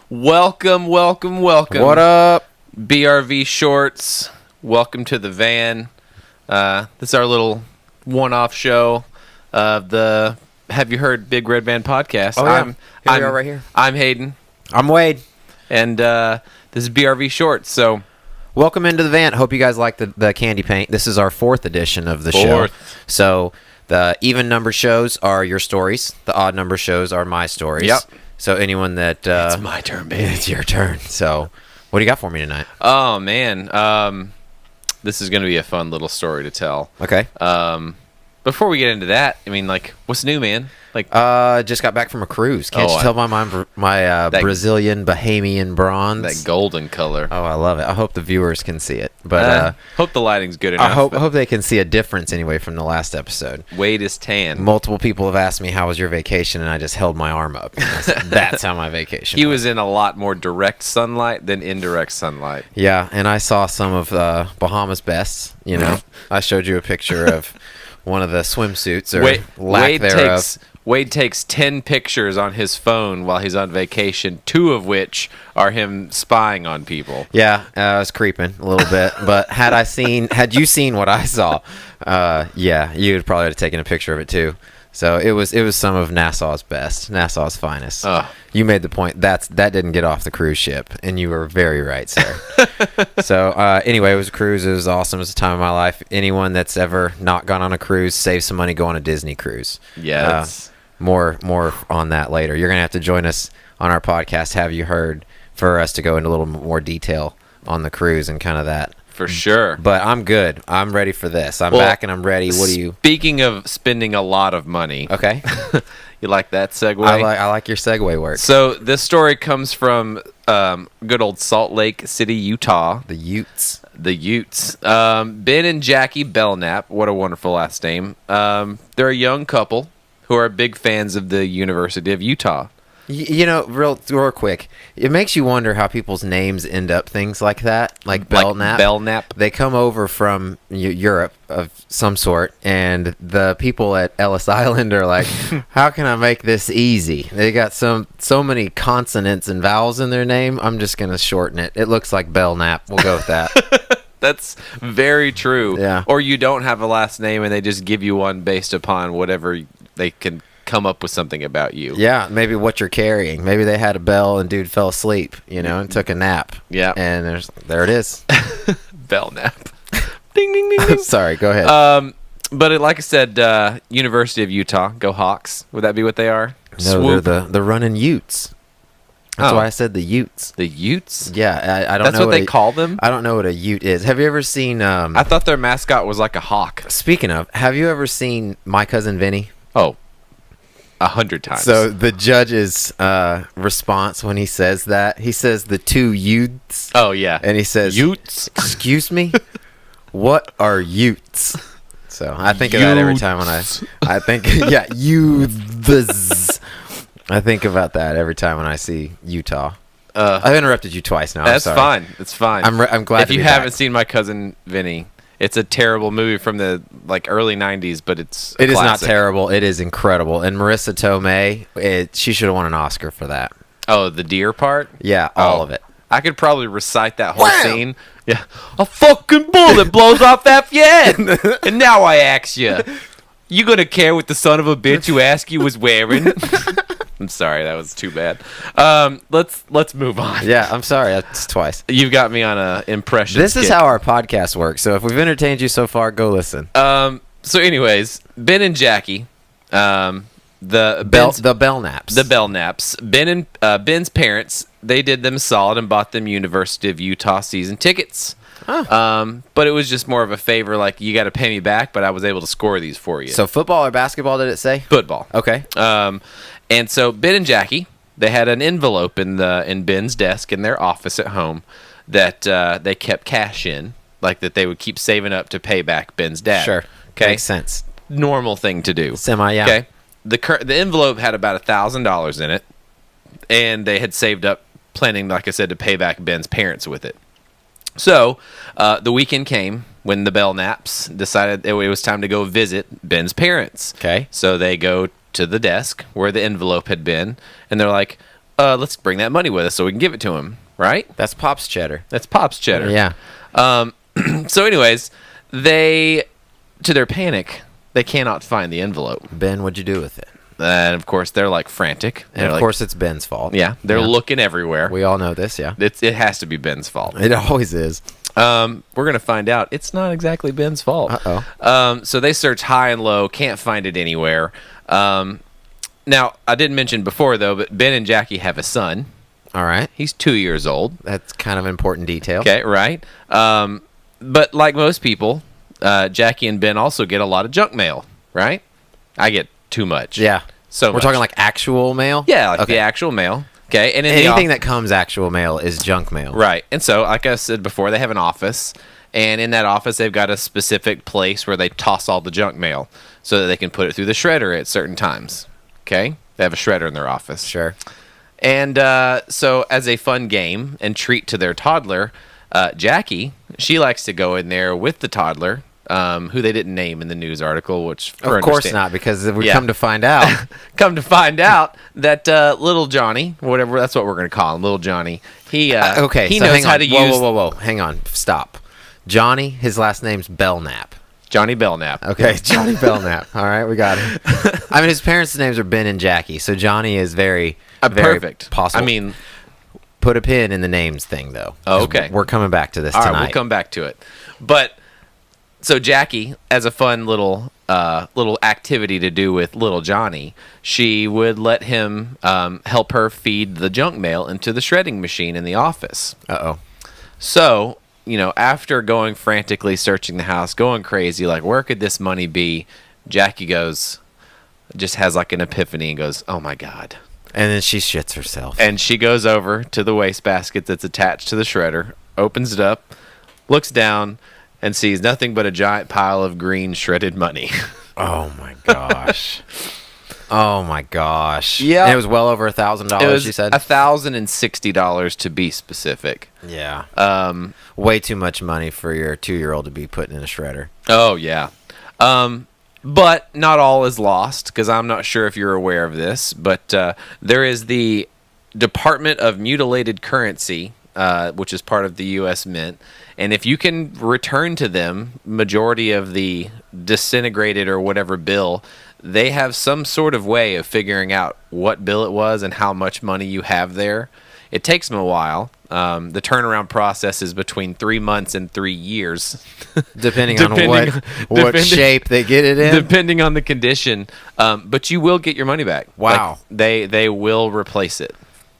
Welcome. What up? BRV Shorts. Welcome to the van. This is our little one-off show of the Have You Heard Big Red Van podcast. Oh, yeah. We are right here. I'm Hayden. I'm Wade. And this is BRV Shorts. So, welcome into the van. Hope you guys like the candy paint. This is our 4th edition of the show. So the even number shows are your stories. The odd number shows are my stories. Yep. So anyone that... it's my turn, baby. It's your turn. So what do you got for me tonight? Oh, man. This is going to be a fun little story to tell. Okay. Before we get into that, I mean, like, what's new, man? Like, just got back from a cruise. Can't you tell by my Brazilian Bahamian bronze? That golden color. Oh, I love it. I hope the viewers can see it. But hope the lighting's good enough. I hope they can see a difference anyway from the last episode. Wade is tan. Multiple people have asked me, how was your vacation? And I just held my arm up. That's how my vacation He was in a lot more direct sunlight than indirect sunlight. Yeah, and I saw some of Bahamas best. You know, I showed you a picture of one of the swimsuits or lack thereof. Wade takes 10 pictures on his phone while he's on vacation, 2 of which are him spying on people. Yeah, I was creeping a little bit, but had you seen what I saw, yeah, you would probably have taken a picture of it too. So it was some of Nassau's best, Nassau's finest. You made the point that didn't get off the cruise ship, and you were very right, sir. So anyway, it was a cruise. It was awesome. It was a time of my life. Anyone that's ever not gone on a cruise, save some money, go on a Disney cruise. Yeah. More on that later. You're going to have to join us on our podcast, Have You Heard, for us to go into a little more detail on the cruise and kind of that. For sure. But I'm good. I'm ready for this. I'm back and I'm ready. What do you... Speaking of spending a lot of money. Okay. You like that segue? I like your segue work. So this story comes from good old Salt Lake City, Utah. The Utes. Ben and Jackie Belknap. What a wonderful last name. They're a young couple who are big fans of the University of Utah. You know, real quick, it makes you wonder how people's names end up things like that, like Belknap. Belknap. They come over from Europe of some sort, and the people at Ellis Island are like, how can I make this easy? They got so many consonants and vowels in their name, I'm just going to shorten it. It looks like Belknap. We'll go with that. That's very true. Yeah. Or you don't have a last name, and they just give you one based upon whatever they can come up with something about you. Yeah, maybe what you're carrying. Maybe they had a bell and dude fell asleep, and took a nap. Yeah. And there it is. Belknap. Ding, ding, ding, ding. Sorry, go ahead. But like I said, University of Utah, go Hawks. Would that be what they are? No, Swoop. they're the running Utes. That's why I said the Utes. The Utes? Yeah, I don't know. That's what they call them? I don't know what a Ute is. Have you ever seen... I thought their mascot was like a hawk. Speaking of, have you ever seen My Cousin Vinny? Oh, 100 times. So the judge's response when he says that, he says the 2 Utes. Oh, yeah. And he says... Utes? Excuse me? What are Utes? So I think of that every time when I think... Yeah, Utes. I think about that every time when I see Utah. I've interrupted you twice now. That's I'm sorry. fine. It's fine. I'm glad. If you haven't seen My Cousin Vinny, it's a terrible movie from the early '90s, but it is not terrible. It is incredible. And Marissa Tomei, she should have won an Oscar for that. Oh, the deer part? Yeah, all of it. I could probably recite that whole scene. Yeah, a fucking bullet blows off that head, and now I ask you gonna care what the son of a bitch you ask you was wearing? I'm sorry, that was too bad. Let's move on. Yeah, I'm sorry, that's twice. You've got me on a impression. This is how our podcast works. So if we've entertained you so far, go listen. So anyways, Ben and Jackie, the Belknaps. The Belknaps. Ben's parents, they did them solid and bought them University of Utah season tickets. Huh. But it was just more of a favor, like, you got to pay me back, but I was able to score these for you. So football or basketball, did it say? Football. Okay. And so Ben and Jackie, they had an envelope in Ben's desk in their office at home that they kept cash in, like that they would keep saving up to pay back Ben's dad. Sure. Okay. Makes sense. Normal thing to do. Yeah. Okay. The envelope had about $1,000 in it, and they had saved up, planning, like I said, to pay back Ben's parents with it. So the weekend came when the Belknaps decided it was time to go visit Ben's parents. Okay. So they go to the desk where the envelope had been, and they're like, let's bring that money with us so we can give it to him, right? That's Pop's cheddar. That's Pop's cheddar. Yeah. So anyways, to their panic, they cannot find the envelope. Ben, what'd you do with it? And of course, they're like frantic. And of course, it's Ben's fault. Yeah, they're looking everywhere. We all know this, yeah. It has to be Ben's fault. It always is. We're gonna find out it's not exactly Ben's fault. So they search high and low, can't find it anywhere. Now I didn't mention before though, but Ben and Jackie have a son. All right. He's 2 years old. That's kind of important detail. Okay, right. But like most people, Jackie and Ben also get a lot of junk mail, right? I get too much. Yeah. So we're talking like actual mail? Yeah, like the actual mail. Okay. And anything that comes actual mail is junk mail. Right. And so, like I said before, they have an office. And in that office, they've got a specific place where they toss all the junk mail so that they can put it through the shredder at certain times. Okay? They have a shredder in their office. Sure. And so, as a fun game and treat to their toddler, Jackie, she likes to go in there with the toddler, who they didn't name in the news article, which of course not, because we come to find out, that little Johnny, whatever, that's what we're going to call him, little Johnny. He knows how to use. Whoa! Hang on, stop. Johnny, his last name's Belknap. Johnny Belknap. Okay, Johnny Belknap. All right, we got it. I mean, his parents' names are Ben and Jackie, so Johnny is very perfect. Possible. I mean, put a pin in the names thing, though. Oh, okay. We're coming back to this tonight. All right, we'll come back to it. But so Jackie, as a fun little activity to do with little Johnny, she would let him help her feed the junk mail into the shredding machine in the office. Uh-oh. So, after going frantically searching the house, going crazy, like, where could this money be? Jackie just has like an epiphany and goes, oh my God. And then she shits herself. And she goes over to the wastebasket that's attached to the shredder, opens it up, looks down, and sees nothing but a giant pile of green shredded money. Oh my gosh. Oh my gosh. Yeah. And it was well over $1,000, you said? $1,060 to be specific. Yeah. Way too much money for your 2-year-old to be putting in a shredder. Oh, yeah. But not all is lost, because I'm not sure if you're aware of this, but there is the Department of Mutilated Currency, which is part of the U.S. Mint, and if you can return to them majority of the disintegrated or whatever bill, they have some sort of way of figuring out what bill it was and how much money you have there. It takes them a while. The turnaround process is between 3 months and 3 years. Depending on what shape they get it in? Depending on the condition. But you will get your money back. Wow. Like, they will replace it.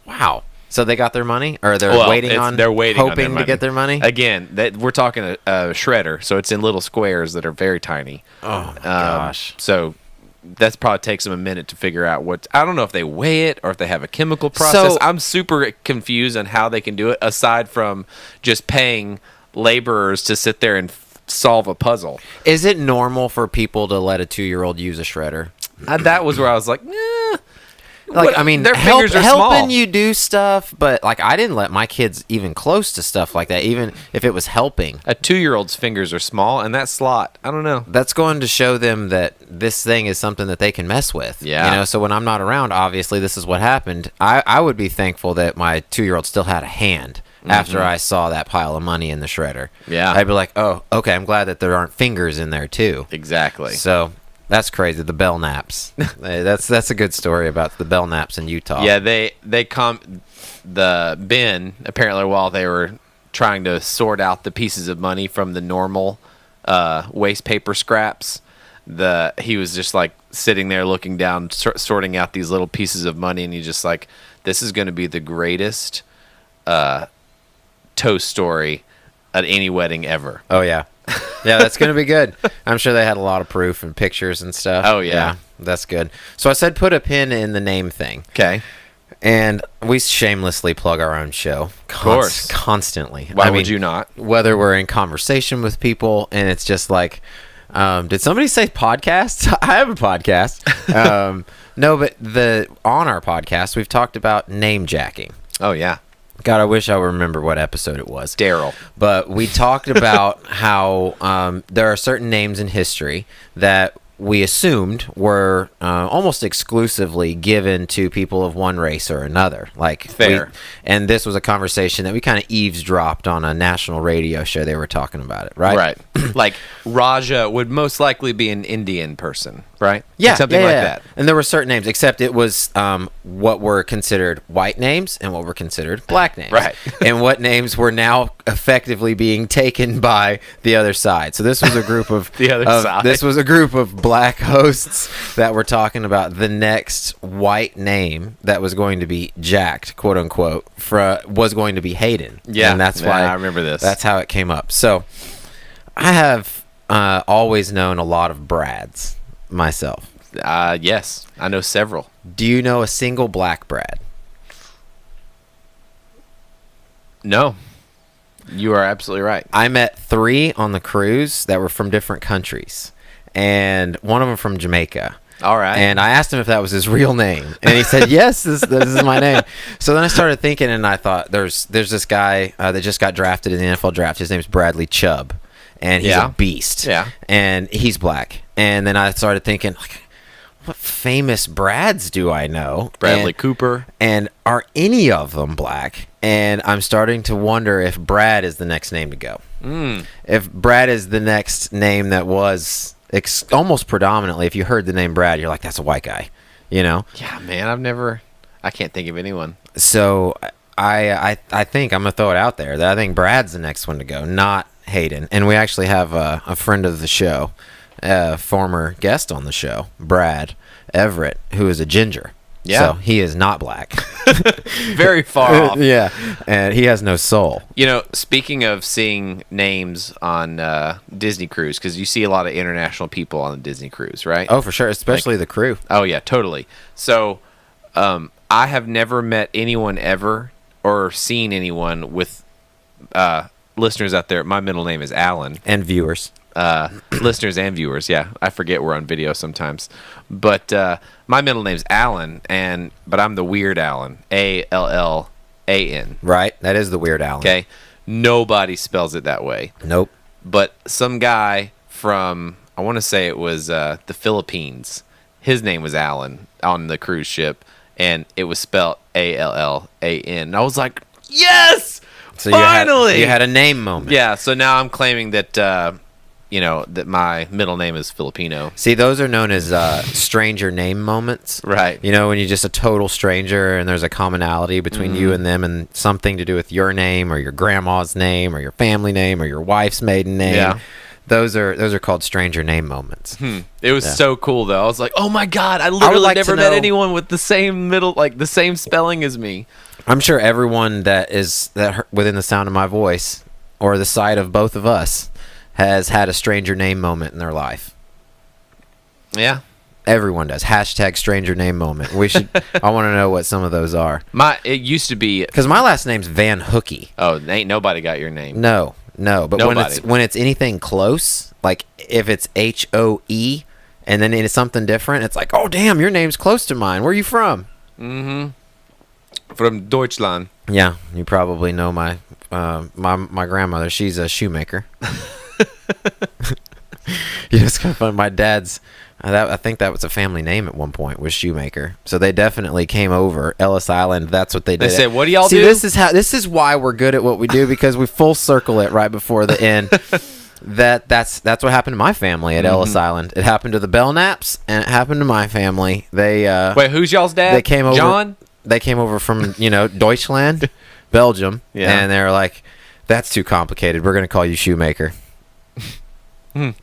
Wow. So they got their money? Or they're waiting hoping to get their money? Again, we're talking a shredder, so it's in little squares that are very tiny. Oh, my gosh. So that probably takes them a minute to figure out what. I don't know if they weigh it or if they have a chemical process. So, I'm super confused on how they can do it, aside from just paying laborers to sit there and solve a puzzle. Is it normal for people to let a 2-year-old use a shredder? That was where I was like, Like, I mean, their fingers are small. Helping you do stuff, but like I didn't let my kids even close to stuff like that, even if it was helping. A 2-year-old's fingers are small, and that slot, I don't know. That's going to show them that this thing is something that they can mess with. Yeah. So when I'm not around, obviously this is what happened. I would be thankful that my 2-year-old still had a hand after I saw that pile of money in the shredder. Yeah. I'd be like, oh, okay, I'm glad that there aren't fingers in there too. Exactly. So that's crazy. The Belknaps. That's a good story about the Belknaps in Utah. Yeah, the Ben, apparently while they were trying to sort out the pieces of money from the normal waste paper scraps, he was just like sitting there looking down, sorting out these little pieces of money, and he's just like, this is going to be the greatest toast story at any wedding ever. Oh, yeah. Yeah, that's going to be good. I'm sure they had a lot of proof and pictures and stuff. Oh, yeah. That's good. So I said put a pin in the name thing. Okay. And we shamelessly plug our own show. Of course. Constantly. Why would you not? Whether we're in conversation with people and it's just like, did somebody say podcast? I have a podcast. No, but on our podcast, we've talked about name jacking. Oh, yeah. God, I wish I remember what episode it was. Daryl. But we talked about how there are certain names in history that we assumed were almost exclusively given to people of one race or another. Like, fair. And this was a conversation that we kind of eavesdropped on a national radio show. They were talking about it, right? Right. Like, Raja would most likely be an Indian person, right? Yeah, Like something like that. And there were certain names, except it was what were considered white names and what were considered black names. Right. And what names were now effectively being taken by the other side. So this was a group of The other side. This was a group of black hosts that were talking about the next white name that was going to be jacked, quote unquote, was going to be Hayden. Yeah, and that's why I remember this. That's how it came up. So I have always known a lot of Brads myself. Yes, I know several. Do you know a single black Brad? No, you are absolutely right. I met 3 on the cruise that were from different countries, and one of them from Jamaica. All right. And I asked him if that was his real name, and he said, "Yes, this is my name." So then I started thinking, and I thought, there's this guy that just got drafted in the NFL draft. His name's Bradley Chubb, and he's a beast. Yeah. And he's black. And then I started thinking, like, what famous Brads do I know? Bradley Cooper. And are any of them black? And I'm starting to wonder if Brad is the next name to go. If Brad is the next name that was almost predominantly, if you heard the name Brad, you're like, that's a white guy, you know? Yeah, man, I can't think of anyone. So I think I'm going to throw it out there that I think Brad's the next one to go, not Hayden. And we actually have a friend of the show, a former guest on the show, Brad Everett, who is a ginger. Yeah. So he is not black. Very far off. Yeah. And he has no soul. You know, speaking of seeing names on Disney Cruise, because you see a lot of international people on the Disney Cruise, right? Oh, for sure. Especially the crew. Oh, yeah, totally. So I have never met anyone ever or seen anyone with listeners out there. My middle name is Alan. And viewers. Listeners and viewers, yeah. I forget we're on video sometimes. But my middle name's Alan, but I'm the Weird Alan. Allan. Right. That is the Weird Alan. Okay? Nobody spells it that way. Nope. But some guy from, I want to say it was the Philippines, his name was Alan on the cruise ship, and it was spelled Allan. And I was like, yes! So finally! you had a name moment. Yeah, so now I'm claiming that, that my middle name is Filipino. See, those are known as stranger name moments. Right. You know, when you're just a total stranger and there's a commonality between you and them and something to do with your name or your grandma's name or your family name or your wife's maiden name. Yeah. Those are called stranger name moments. It was so cool, though. I was like, oh, my God, I would literally like never to met know- anyone with the same the same spelling as me. I'm sure everyone that within the sound of my voice or the sight of both of us has had a stranger name moment in their life. Yeah. Everyone does. Hashtag stranger name moment. I want to know what some of those are. It used to be. Because my last name's Van Hookie. Oh, ain't nobody got your name. No. But Nobody. when it's anything close, like if it's HOE and then it's something different, it's like, oh damn, your name's close to mine. Where are you from? From Deutschland. Yeah, you probably know my grandmother. She's a shoemaker. It's kind of fun. My dad's. I think that was a family name at one point, was Shoemaker. So they definitely came over Ellis Island. That's what they did. They said, "What do y'all See, do?" This is why we're good at what we do, because we full circle it right before the end. That's what happened to my family at Ellis Island. It happened to the Belknaps, and it happened to my family. They Wait, who's y'all's dad? They came over. John. They came over from Deutschland, Belgium, and they were like, "That's too complicated. We're gonna call you Shoemaker."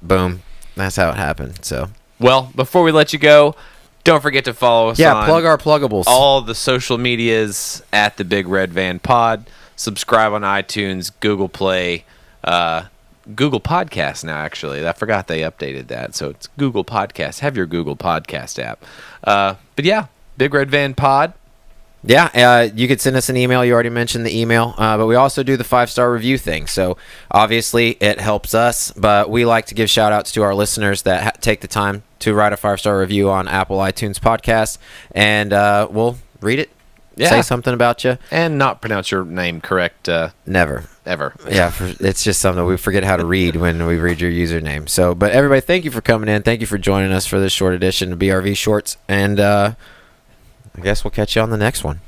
Boom. That's how it happened. So. Well, before we let you go, don't forget to follow us on plug our pluggables. all the social medias at the Big Red Van Pod. Subscribe on iTunes, Google Play, Google Podcast now, actually. I forgot they updated that. So it's Google Podcast. Have your Google Podcast app. But yeah, Big Red Van Pod. Yeah, you could send us an email. You already mentioned the email. But we also do the 5-star review thing. So obviously it helps us. But we like to give shout-outs to our listeners that take the time to write a 5-star review on Apple iTunes Podcast. And we'll read it. Yeah. Say something about you. And not pronounce your name correct. Never. ever. Yeah, it's just something we forget how to read when we read your username. So, but everybody, thank you for coming in. Thank you for joining us for this short edition of BRV Shorts. And I guess we'll catch you on the next one.